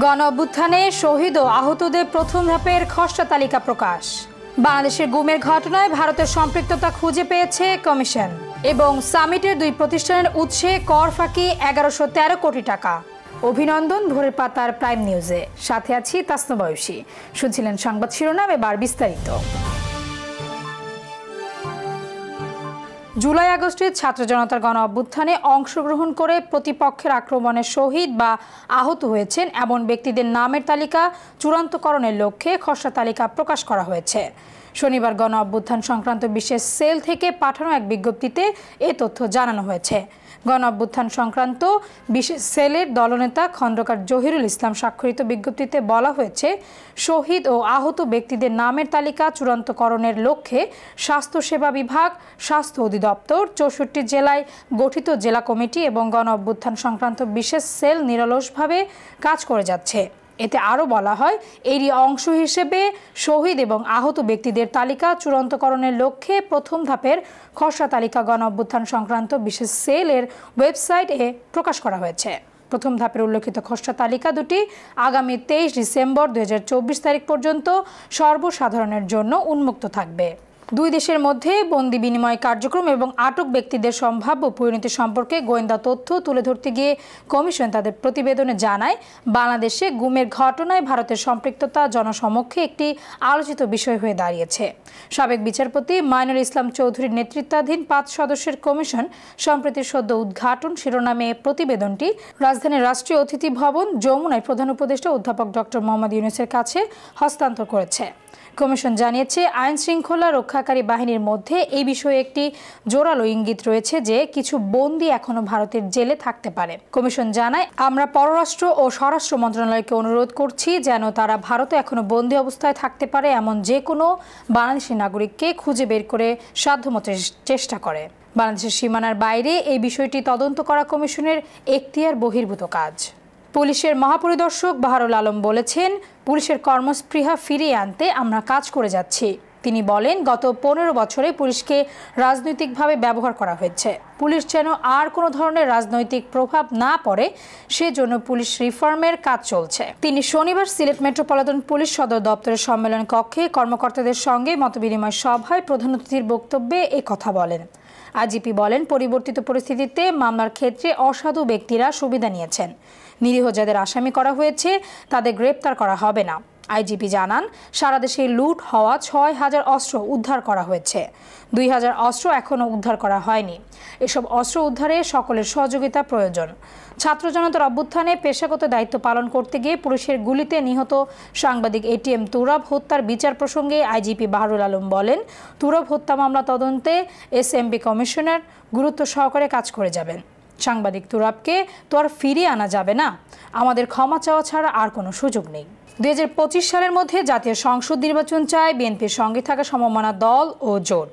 গণ অভ্যুত্থানে শহীদ ও আহতদের প্রথম ধাপের খসড়া তালিকা প্রকাশ। বাংলাদেশের গুমের ঘটনায় ভারতের সম্পৃক্ততা খুঁজে পেয়েছে কমিশন এবং সামিটের দুই প্রতিষ্ঠানের উৎসে কর ফাঁকি 1113 কোটি টাকা। অভিনন্দন ভোরের পাতার প্রাইম নিউজে, সাথে আছি তাসনু বয়সী। শুনছিলেন সংবাদ শিরোনাম, এবার বিস্তারিত। জুলাই আগস্টের ছাত্র জনতার গণ অভ্যুত্থানে অংশগ্রহণ করে প্রতিপক্ষের আক্রমণে শহীদ বা আহত হয়েছেন এমন ব্যক্তিদের নামের তালিকা চূড়ান্তকরণের লক্ষ্যে খসড়া তালিকা প্রকাশ করা হয়েছে। শনিবার গণ অভ্যুত্থান সংক্রান্ত বিশেষ সেল থেকে পাঠানো এক বিজ্ঞপ্তিতে এ তথ্য জানানো হয়েছে। গণ অভ্যুত্থান সংক্রান্ত বিশেষ সেলের দলনেতা খন্দকার জহিরুল ইসলাম স্বাক্ষরিত বিজ্ঞপ্তিতে বলা হয়েছে, শহীদ ও আহত ব্যক্তিদের নামের তালিকা চূড়ান্তকরণের লক্ষ্যে স্বাস্থ্যসেবা বিভাগ, স্বাস্থ্য অধিদপ্তর, 64 জেলায় গঠিত জেলা কমিটি এবং গণ অভ্যুত্থান সংক্রান্ত বিশেষ সেল নিরলসভাবে কাজ করে যাচ্ছে। এতে আরও বলা হয়, এরই অংশ হিসেবে শহীদ এবং আহত ব্যক্তিদের তালিকা চূড়ান্তকরণের লক্ষ্যে প্রথম ধাপের খসড়া তালিকা গণ অভ্যুত্থান সংক্রান্ত বিশেষ সেলের ওয়েবসাইটে প্রকাশ করা হয়েছে। প্রথম ধাপের উল্লেখিত খসড়া তালিকা দুটি আগামী 23 ডিসেম্বর 2024 তারিখ পর্যন্ত সর্বসাধারণের জন্য উন্মুক্ত থাকবে। দুই দেশের মধ্যে বন্দি বিনিময় কার্যক্রম এবং আটক ব্যক্তিদের সম্ভাব্য পরিণতি সম্পর্কে গোয়েন্দা তথ্য তুলে ধরতে গিয়ে কমিশন তাদের প্রতিবেদনে জানায়, বাংলাদেশে গুমের ঘটনায় ভারতের সম্পৃক্ততা জনসমক্ষে একটি আলোচিত বিষয় হয়ে দাঁড়িয়েছে। সাবেক বিচারপতি মাইনুল ইসলাম চৌধুরীর নেতৃত্বাধীন 5 সদস্যের কমিশন সম্প্রতি সদ্য উদ্ঘাটন শিরোনামে প্রতিবেদনটি রাজধানীর রাষ্ট্রীয় অতিথি ভবন যমুনায় প্রধান উপদেষ্টা অধ্যাপক ডক্টর মোহাম্মদ ইউনূসের কাছে হস্তান্তর করেছে। কমিশন জানিয়েছে, আইন শৃঙ্খলা রক্ষাকারী বাহিনীর মধ্যে এই বিষয়ে একটি জোরালো ইঙ্গিত রয়েছে যে কিছু বন্দী এখনো ভারতের জেলে থাকতে পারে। কমিশন জানায়, আমরা পররাষ্ট্র ও স্বরাষ্ট্র মন্ত্রণালয়কে অনুরোধ করছি যেন তারা ভারতে এখনো বন্দী অবস্থায় থাকতে পারে এমন যে কোনো বাংলাদেশি নাগরিককে খুঁজে বের করে সাধ্যমতো চেষ্টা করে। বাংলাদেশের সীমানার বাইরে এই বিষয়টি তদন্ত করা কমিশনের এখতিয়ার বহির্ভূত কাজ। পুলিশের মহাপরিদর্শক বাহারুল আলম বলেছেন, পুলিশের কর্মস্পৃহা ফিরিয়ে আনতে আমরা কাজ করে যাচ্ছি। তিনি বলেন, গত 15 বছরে পুলিশকে রাজনৈতিকভাবে ব্যবহার করা হয়েছে। পুলিশ যেন আর কোনো ধরনের রাজনৈতিক প্রভাব না পড়ে সেজন্য পুলিশ রিফর্মের কাজ চলছে। তিনি শনিবার সিলেট মেট্রোপলিটন পুলিশ সদর দপ্তরের সম্মেলন কক্ষে কর্মকর্তাদের সঙ্গে মতবিনিময় সভায় প্রধান অতিথির বক্তব্যে এই কথা বলেন। আইজিপি বলেন, পরিবর্তিত পরিস্থিতিতে মামলার ক্ষেত্রে অসাধু ব্যক্তিরা সুবিধা নিয়েছেন। নিরীহ যাদের আসামি করা হয়েছে তাদের গ্রেপ্তার করা হবে না। আইজিপি জানান, সারা দেশে লুট হওয়া 6000 অস্ত্র উদ্ধার করা হয়েছে। 2000 অস্ত্র এখনও উদ্ধার করা হয়নি। এসব অস্ত্র উদ্ধারে সকলের সহযোগিতা প্রয়োজন। ছাত্র জনতার অভ্যুত্থানে পেশাগত দায়িত্ব পালন করতে গিয়ে পুলিশের গুলিতে নিহত সাংবাদিক এটিএম তুরাব হত্যার বিচার প্রসঙ্গে আইজিপি বাহারুল আলম বলেন, তুরাব হত্যা মামলা তদন্তে এসএমপি কমিশনার গুরুত্ব সহকারে কাজ করে যাবেন। সাংবাদিক তুরাবকে তো আর ফিরিয়ে আনা যাবে না, আমাদের ক্ষমা চাওয়া ছাড়া আর কোনো সুযোগ নেই। 2025 সালের মধ্যে জাতীয় সংসদ নির্বাচন চায় বিএনপির সঙ্গে থাকা সমমনা দল ও জোট।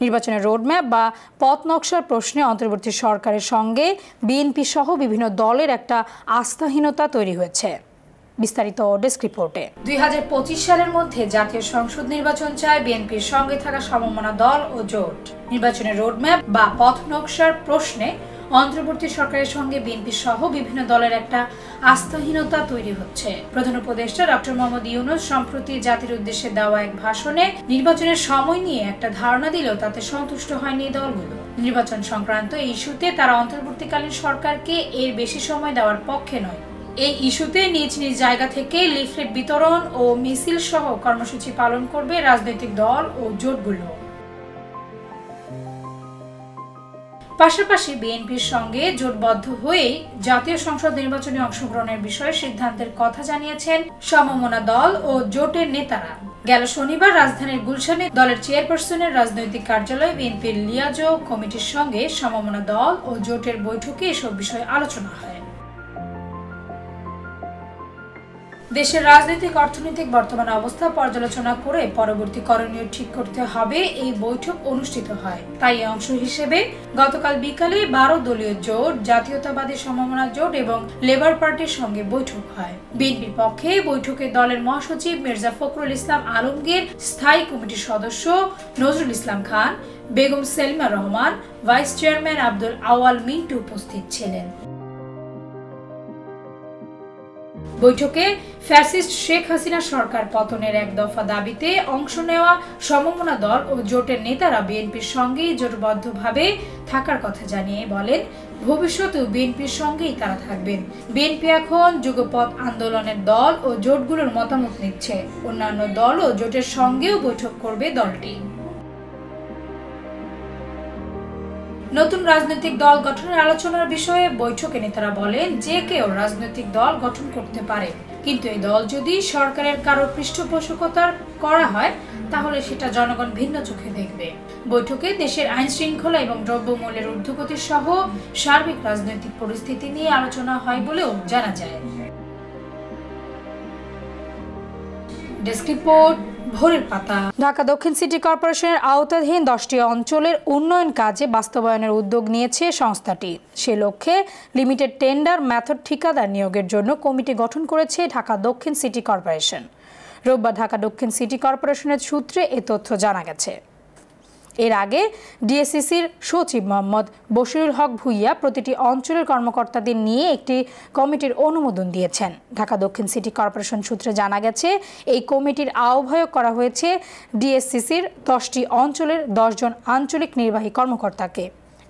নির্বাচনের রোডম্যাপ বা পথ নকশার প্রশ্নে অন্তর্বর্তী সরকারের সঙ্গে বিএনপি সহ বিভিন্ন দলের একটা আস্থাহীনতা তৈরি হয়েছে। বিস্তারিত ডেস্ক রিপোর্টে। 2025 সালের মধ্যে জাতীয় সংসদ নির্বাচন চায় বিএনপির সঙ্গে থাকা সমমনা দল ও জোট। নির্বাচনের রোডম্যাপ বা পথ নকশার প্রশ্নে অন্তর্বর্তী সরকারের সঙ্গে বিএনপি সহ বিভিন্ন দলের একটা আস্থাহীনতা তৈরি হচ্ছে। প্রধান উপদেষ্টা ডক্টর মোহাম্মদ ইউনূস সম্প্রতি জাতির উদ্দেশ্যে দেওয়া এক ভাষণে নির্বাচনের সময় নিয়ে একটা ধারণা দিলেও তাতে সন্তুষ্ট হয়নি দলগুলো। নির্বাচন সংক্রান্ত এই ইস্যুতে তারা অন্তর্বর্তীকালীন সরকারকে এর বেশি সময় দেওয়ার পক্ষে নয়। এই ইস্যুতে নিজ নিজ জায়গা থেকে লিফলেট বিতরণ ও মিছিল সহ কর্মসূচি পালন করবে রাজনৈতিক দল ও জোটগুলো। পাশাপাশি বিএনপির সঙ্গে জোটবদ্ধ হয়ে জাতীয় সংসদ নির্বাচনে অংশগ্রহণের বিষয়ে সিদ্ধান্তের কথা জানিয়েছেন সমমনা দল ও জোটের নেতারা। গেল শনিবার রাজধানীর গুলশানে দলের চেয়ারপারসনের রাজনৈতিক কার্যালয়ে বিএনপির লিয়াজো কমিটির সঙ্গে সমমনা দল ও জোটের বৈঠকে এসব বিষয়ে আলোচনা হয়। দেশের রাজনৈতিক অর্থনৈতিক বর্তমান অবস্থা পর্যালোচনা করে পরবর্তী করণীয় ঠিক করতে হবে এই বৈঠক অনুষ্ঠিত হয়। তাই অংশ হিসেবে গতকাল বিকালে 12 দলীয় জোট, জাতীয়তাবাদী সমমনা জোট এবং লেবার পার্টির সঙ্গে বৈঠক হয়। বিএনপির পক্ষে বৈঠকে দলের মহাসচিব মির্জা ফখরুল ইসলাম আলমগীর, স্থায়ী কমিটির সদস্য নজরুল ইসলাম খান, বেগম সেলিমা রহমান, ভাইস চেয়ারম্যান আব্দুল আওয়াল মিন্টু উপস্থিত ছিলেন। বৈঠকে ফ্যাসিস্ট শেখ হাসিনা সরকার পতনের এক দফা দাবিতে অংশ নেওয়া সমমনা দল ও জোটের নেতারা বিএনপির সঙ্গেই জোটবদ্ধভাবে থাকার কথা জানিয়ে বলেন, ভবিষ্যতেও বিএনপির সঙ্গেই তারা থাকবেন। বিএনপি এখন যুগপৎ আন্দোলনের দল ও জোটগুলোর মতামত নিচ্ছে। অন্যান্য দল ও জোটের সঙ্গেও বৈঠক করবে দলটি। নতুন রাজনৈতিক দল গঠনের আলোচনার বিষয়ে বৈঠকে নেতারা বলেন, যে কেউ রাজনৈতিক দল গঠন করতে পারে, কিন্তু এই দল যদি সরকারের কারো পৃষ্ঠপোষকতার করা হয় তাহলে সেটা জনগণ ভিন্ন চোখে দেখবে। বৈঠকে দেশের আইন শৃঙ্খলা এবং দ্রব্যমূল্যের ঊর্ধ্বগতি সহ সার্বিক রাজনৈতিক পরিস্থিতি নিয়ে আলোচনা হয় বলেও জানা যায়। ডেস্ক রিপোর্ট, ভোরের পাতা। ঢাকা দক্ষিণ সিটি কর্পোরেশনের আওতাধীন 10টি অঞ্চলের উন্নয়ন কাজে বাস্তবায়নের উদ্যোগ নিয়েছে সংস্থাটি। সে লক্ষ্যে লিমিটেড টেন্ডার মেথড ঠিকাদার নিয়োগের জন্য কমিটি গঠন করেছে ঢাকা দক্ষিণ সিটি কর্পোরেশন। রোববার ঢাকা দক্ষিণ সিটি কর্পোরেশনের সূত্রে এ তথ্য জানা গেছে। এর আগে ডিএসসিসির সচিব মোহাম্মদ বশিরুল হক ভূঁইয়া প্রতিটি অঞ্চলের কর্মকর্তাদের নিয়ে একটি কমিটির অনুমোদন দিয়েছেন। ঢাকা দক্ষিণ সিটি কর্পোরেশন সূত্রে জানা গেছে, এই কমিটির আহ্বায়ক করা হয়েছে ডিএসসিসির 10টি অঞ্চলের 10 জন আঞ্চলিক নির্বাহী কর্মকর্তাকে।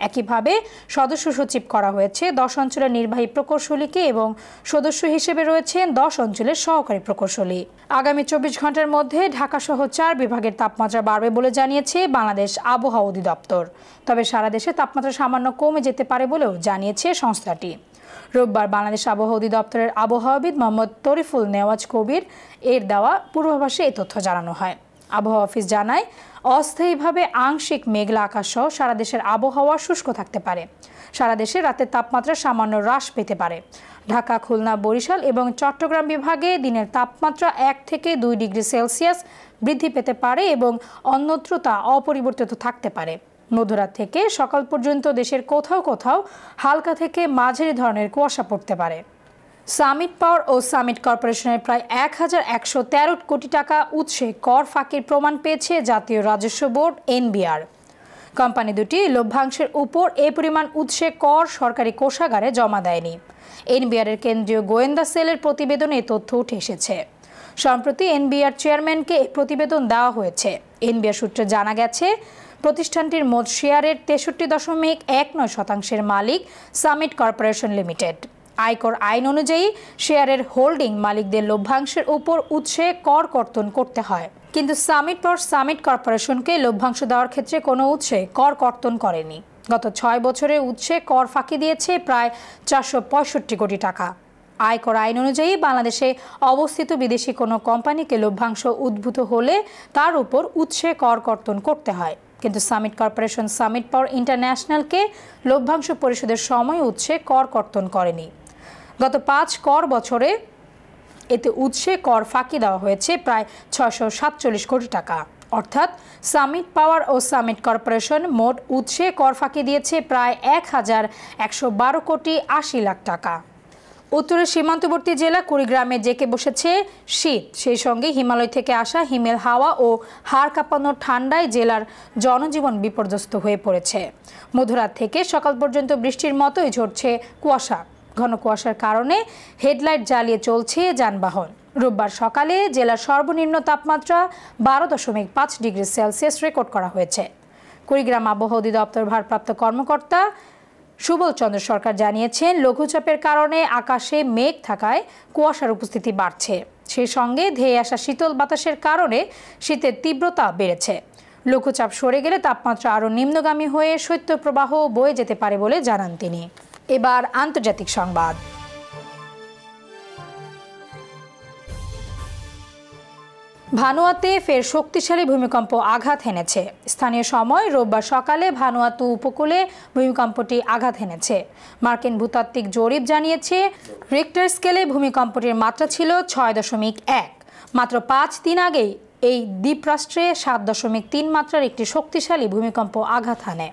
একইভাবে সদস্য সচিব করা হয়েছে 10 অঞ্চলের নির্বাহী প্রকৌশলীকে এবং সদস্য হিসেবে রয়েছেন 10 অঞ্চলের সহকারী প্রকৌশলী। আগামী 24 ঘন্টার মধ্যে ঢাকাসহ 4 বিভাগের তাপমাত্রা বাড়বে বলে জানিয়েছে বাংলাদেশ আবহাওয়া অধিদপ্তর। তবে সারা দেশে তাপমাত্রা সামান্য কমে যেতে পারে বলেও জানিয়েছে সংস্থাটি। রোববার বাংলাদেশ আবহাওয়া অধিদপ্তরের আবহাওয়াবিদ মোহাম্মদ তরিফুল নেওয়াজ কবির এর দেওয়া পূর্বাভাসে এই তথ্য জানানো হয়। আবহাওয়া অফিস জানায়, অস্থায়ীভাবে আংশিক মেঘলা আকাশ সহ সারা দেশের আবহাওয়া শুষ্ক থাকতে পারে। সারা দেশে রাতের তাপমাত্রা সামান্য হ্রাস পেতে পারে। ঢাকা, খুলনা, বরিশাল এবং চট্টগ্রাম বিভাগে দিনের তাপমাত্রা 1 থেকে 2 ডিগ্রি সেলসিয়াস বৃদ্ধি পেতে পারে এবং অন্যত্র তা অপরিবর্তিত থাকতে পারে। মধ্যরাত থেকে সকাল পর্যন্ত দেশের কোথাও কোথাও হালকা থেকে মাঝারি ধরনের কুয়াশা পড়তে পারে। সামিট পাওয়ার ও সামিট কর্পোরেশনের প্রায় 1113 কোটি টাকা উৎসে কর ফাঁকির প্রমাণ পেয়েছে জাতীয় রাজস্ব বোর্ড এনবিআর। কোম্পানি দুটি লভ্যাংশের উপর এ পরিমাণ উৎসে কর সরকারি কোষাগারে জমা দেয়নি। এনবিআরের কেন্দ্রীয় গোয়েন্দা সেলের প্রতিবেদনে এই তথ্য উঠে এসেছে। সম্প্রতি এনবিআর চেয়ারম্যানকে এই প্রতিবেদন দেওয়া হয়েছে। এনবিআর সূত্রে জানা গেছে, প্রতিষ্ঠানটির মোট শেয়ারের 63.19% মালিক সামিট কর্পোরেশন লিমিটেড। আয়কর আইন অনুযায়ী শেয়ারের হোল্ডিং মালিকদের লভ্যাংশের উপর উৎসে কর কর্তন করতে হয়, কিন্তু সামিট কর্পোরেশনকে লভ্যাংশ দেওয়ার ক্ষেত্রে কোনো উৎসে কর কর্তন করেনি। গত 6 বছরে উৎসে কর ফাঁকি দিয়েছে প্রায় 465 কোটি টাকা। আয়কর আইন অনুযায়ী বাংলাদেশে অবস্থিত বিদেশি কোনো কোম্পানিকে লভ্যাংশ উদ্ভূত হলে তার উপর উৎসে কর কর্তন করতে হয়, কিন্তু সামিট কর্পোরেশন সামিট পাওয়ার ইন্টারন্যাশনালকে লভ্যাংশ পরিশোধের সময় উৎসে কর কর্তন করেনি। গত 5 কর বছরে এতে উৎসে কর ফাঁকি দেওয়া হয়েছে প্রায় 647 কোটি টাকা। অর্থাৎ সামিট পাওয়ার ও সামিট কর্পোরেশন মোট উৎসে কর ফাঁকি দিয়েছে প্রায় 1112 কোটি 80 লাখ টাকা। উত্তরের সীমান্তবর্তী জেলা কুড়িগ্রামে জেঁকে বসেছে শীত। সেই সঙ্গে হিমালয় থেকে আসা হিমেল হাওয়া ও হাড় কাঁপানো ঠান্ডায় জেলার জনজীবন বিপর্যস্ত হয়ে পড়েছে। মধ্যরাত থেকে সকাল পর্যন্ত বৃষ্টির মতোই ঝরছে কুয়াশা। ঘন কুয়াশার কারণে হেডলাইট জ্বালিয়ে চলছে যানবাহন। রোববার সকালে জেলার সর্বনিম্ন তাপমাত্রা 12.5 ডিগ্রি সেলসিয়াস রেকর্ড করা হয়েছে। কুড়িগ্রাম আবহাওয়া অধিদপ্তর ভারপ্রাপ্ত কর্মকর্তা সুবল চন্দ্র সরকার জানিয়েছেন, লঘুচাপের কারণে আকাশে মেঘ থাকায় কুয়াশার উপস্থিতি বাড়ছে। সেই সঙ্গে ধেয়ে আসা শীতল বাতাসের কারণে শীতের তীব্রতা বেড়েছে। লঘুচাপ সরে গেলে তাপমাত্রা আরও নিম্নগামী হয়ে শৈত্যপ্রবাহ বয়ে যেতে পারে বলে জানান তিনি। এবার আন্তর্জাতিক সংবাদ। ভানুয়াতে ফের শক্তিশালী ভূমিকম্প আঘাত হেনেছে। স্থানীয় সময় রোববার সকালে ভানুয়াতু উপকূলে ভূমিকম্পটি আঘাত হেনেছে। মার্কিন ভূতাত্ত্বিক জরিপ জানিয়েছে, রিক্টার স্কেলে ভূমিকম্পটির মাত্রা ছিল 6.1। মাত্র 5 দিন আগেই এই দ্বীপরাষ্ট্রে 7.3 মাত্রার একটি শক্তিশালী ভূমিকম্প আঘাত হানে।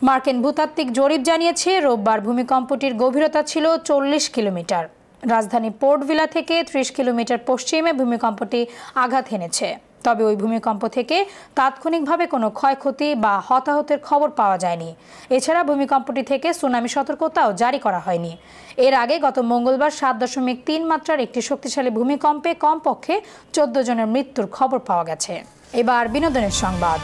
মার্কিন ভূতাত্ত্বিক জরিপ জানিয়েছে, রোববার ভূমিকম্পটির গভীরতা ছিল 40 কিলোমিটার। রাজধানী পোর্ট ভিলা থেকে 30 কিলোমিটার পশ্চিমে ভূমিকম্পটি আঘাত হেনেছে। তবে ওই ভূমিকম্প থেকে তাৎক্ষণিকভাবে কোনো ক্ষয়ক্ষতি বা হতাহতের খবর পাওয়া যায়নি। এছাড়া ভূমিকম্পটি থেকে সুনামি সতর্কতাও জারি করা হয়নি। এর আগে গত মঙ্গলবার 7.3 মাত্রার একটি শক্তিশালী ভূমিকম্পে কমপক্ষে 14 জনের মৃত্যুর খবর পাওয়া গেছে। এবার বিনোদনের সংবাদ।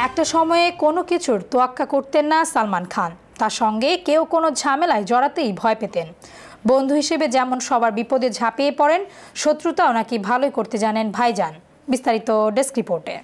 একটা সময়ে কোনো কিছুর তোয়াক্কা করতেন না সালমান খান। তার সঙ্গে কেউ কোনো ঝামেলায় জড়াতেই ভয় পেতেন। বন্ধু হিসেবে যেমন সবার বিপদে ঝাঁপিয়ে পড়েন, শত্রুতাও নাকি ভালোই করতে জানেন ভাইজান। বিস্তারিত ডেস্ক রিপোর্টে।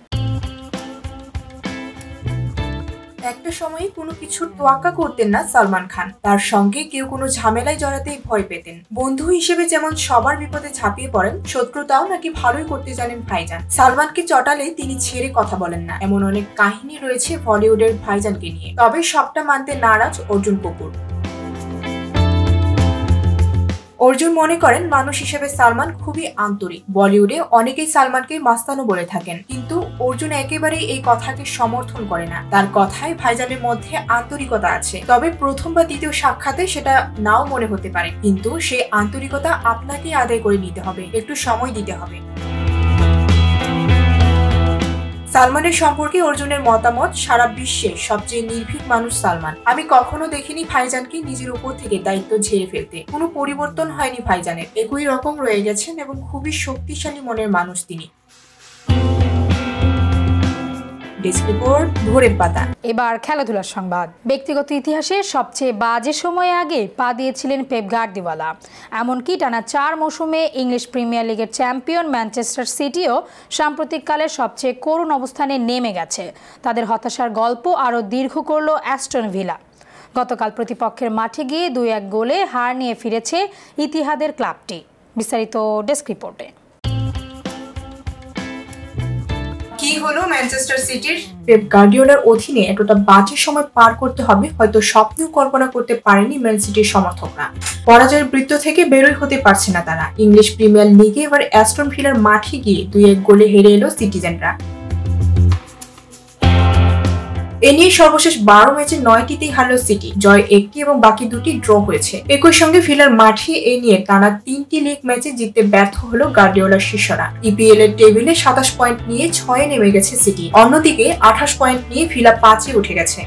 একটা সময়ে কোনো কিছুর তোয়াক্কা করতেন না সালমান খান। তার সঙ্গে কেউ কোনো ঝামেলায় জড়াতেই ভয় পেতেন। বন্ধু হিসেবে যেমন সবার বিপদে ঝাঁপিয়ে পড়েন, শত্রুতাও নাকি ভালোই করতে জানেন ভাইজান। সালমানকে চটালে তিনি ছেড়ে কথা বলেন না, এমন অনেক কাহিনী রয়েছে বলিউডের ভাইজানকে নিয়ে। তবে সবটা মানতে নারাজ অর্জুন কপুর। অর্জুন মনে করেন মানুষ হিসেবে সালমান খুবই আন্তরিক। বলিউডে অনেকেই সালমানকে মাস্তানও বলে থাকেন, কিন্তু অর্জুন একেবারেই এই কথাকে সমর্থন করে না। তার কথায় ভাইজানের মধ্যে আন্তরিকতা আছে, তবে প্রথম বা দ্বিতীয় সাক্ষাতে সেটা নাও মনে হতে পারে। কিন্তু সেই আন্তরিকতা আপনাকেই আদায় করে নিতে হবে, একটু সময় দিতে হবে। সালমানের সম্পর্কে অর্জুনের মতামত, সারা বিশ্বে সবচেয়ে নির্ভীক মানুষ সালমান। আমি কখনো দেখিনি ভাইজানকে নিজের উপর থেকে দায়িত্ব ঝেড়ে ফেলতে। কোনো পরিবর্তন হয়নি ভাইজানের, একই রকম রয়ে গেছেন এবং খুবই শক্তিশালী মনের মানুষ তিনি। ভোরের পাতা। এবার খেলাধুলার সংবাদ। ব্যক্তিগত ইতিহাসে সবচেয়ে বাজে সময়ে আগে পা দিয়েছিলেন পেপ গার্দিওলা। এমনকি টানা 4 মৌসুমে ইংলিশ প্রিমিয়ার লিগের চ্যাম্পিয়ন ম্যানচেস্টার সিটিও সাম্প্রতিককালে সবচেয়ে করুণ অবস্থানে নেমে গেছে। তাদের হতাশার গল্প আরও দীর্ঘ করল অ্যাস্টন ভিলা। গতকাল প্রতিপক্ষের মাঠে গিয়ে 2-1 গোলে হার নিয়ে ফিরেছে ইতিহাদের ক্লাবটি। বিস্তারিত ডেস্ক রিপোর্টে। কি হলো ম্যানচেস্টার সিটির? পেপ গার্দিওলার অধীনে এতটা বাজে সময় পার করতে হবে হয়তো স্বপ্নেও কল্পনা করতে পারেনি ম্যান সিটির সমর্থকরা। পরাজয়ের বৃত্ত থেকে বেরোই হতে পারছে না তারা। ইংলিশ প্রিমিয়ার লিগে এবার অ্যাস্টন ভিলার মাঠে গিয়ে 2-1 গোলে হেরে এলো সিটিজেনরা। এ নিয়ে সর্বশেষ 12 ম্যাচে 9টিতেই হারলো সিটি, জয় 1টি এবং বাকি 2টি ড্র হয়েছে। একই সঙ্গে ভিলার মাঠে এ নিয়ে টানা 3টি লিগ ম্যাচে জিততে ব্যর্থ হলো গার্দিওলার শিষ্যরা। ইপিএল এর টেবিলে 27 পয়েন্ট নিয়ে 6-এ নেমে গেছে সিটি। অন্যদিকে 28 পয়েন্ট নিয়ে ভিলা 5-এ উঠে গেছে।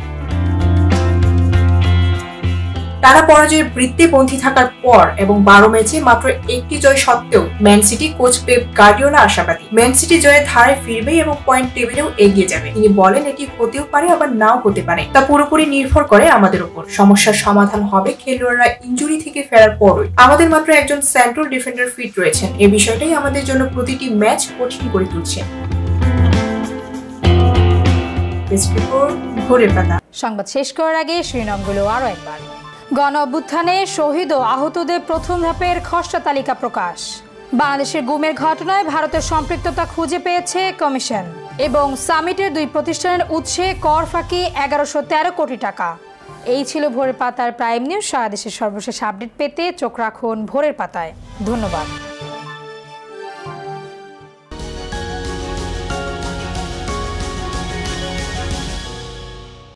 টানা পরাজয়ের বৃত্তে বন্দী থাকার পর এবং 12 ম্যাচে মাত্র 1টি জয় সত্ত্বেও Man City coach Pep Guardiola আশাবাদী ম্যান সিটি জয়ের ধারায় ফিরবে এবং পয়েন্ট টেবিলেও এগিয়ে যাবে। তিনি বলেন, এটি হতেও পারে আবার নাও হতে পারে, তা পুরোপুরি নির্ভর করে আমাদের উপর। সমস্যার সমাধান হবে খেলোয়াড়রা ইনজুরি থেকে ফেরার পরই। আমাদের মাত্র একজন সেন্ট্রাল ডিফেন্ডার ফিট রয়েছেন, এই বিষয়টাই আমাদের জন্য প্রতিটি ম্যাচ কঠিন করে তুলছে। ভোরের পাতা। সংবাদ শেষ করার আগে শিরোনামগুলো আরো একবার। গণ অভ্যুত্থানে শহীদ ও আহতদের প্রথম ধাপের খসড়া তালিকা প্রকাশ। বাংলাদেশের গুমের ঘটনায় ভারতের সম্পৃক্ততা খুঁজে পেয়েছে কমিশন। এবং সামিটের 2 প্রতিষ্ঠানের উৎসে কর ফাঁকি 1113 কোটি টাকা। এই ছিল ভোরের পাতার প্রাইম নিউজ। সারা দেশের সর্বশেষ আপডেট পেতে চোখ রাখুন ভোরের পাতায়। ধন্যবাদ।